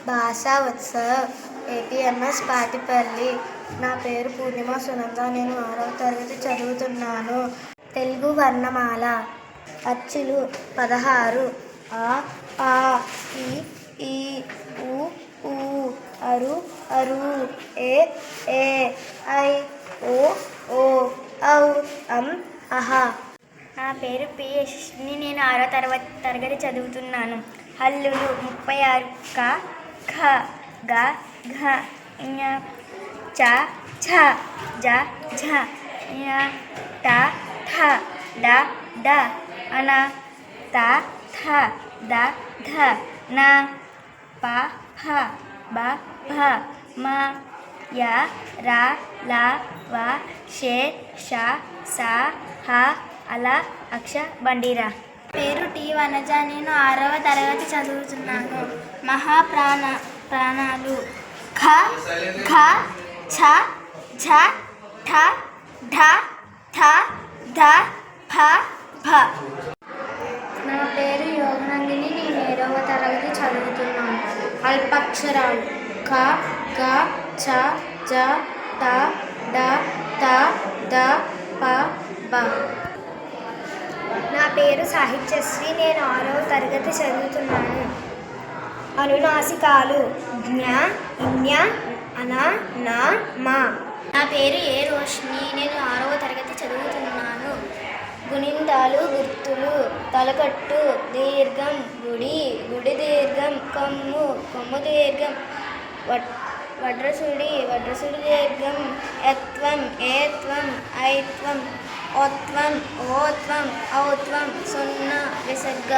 భాషా ఉత్సవ్ ఏపీఎంఎస్ పాటిపల్లి. నా పేరు పూర్ణిమ సునంద. నేను 6వ తరగతి చదువుతున్నాను. తెలుగు వర్ణమాల అచ్చులు 16. ఆ ఆ ఈ ఈ ఊ ఊ అరు అరు ఏ ఏ ఐ ఓ ఓ ఔ అం అహ. నా పేరు పి యశస్విని. నేను 6వ తరగతి చదువుతున్నాను. హల్లులు 36. క ఖ గ ఘ ఞ చ ఛ జ ఝ ఞ ట ఠ డ ఢ ణ త థ ద ధ న ప ఫ బ భ మ య ర ల వ షే ష స హ అల అక్ష బండిరా. పేరు టి వనజ. నేను 6వ తరగతి చదువుతున్నాను. ప్రాణాలు ఖ ఘ ఛ ఝ ఠ ఢ థ ధ ఫ భ. నా పేరు యోగనందిని. నేను 7వ తరగతి చదువుతున్నాను. అల్పాక్షరాలు క గ చ జ ట డ త ద ప బ. నా పేరు సాహిత్యశ్రీ. నేను 6వ తరగతి చదువుతున్నాను. అనునాసికాలు జ్ఞ ఇజ్ఞ అన న మ. నా పేరు ఏ రోషిని. నేను 6వ తరగతి చదువుతున్నాను. గుణింతాలు గుర్తులు తలకట్టు దీర్ఘం గుడి గుడి దీర్ఘం కొమ్ము కొమ్ము దీర్ఘం వడ్రసుడి వడ్రసుడి దీర్ఘం యత్వం ఏత్వం ఐత్వం ఓత్వం ఓత్వం ఔత్వం సున్నా విసర్గ.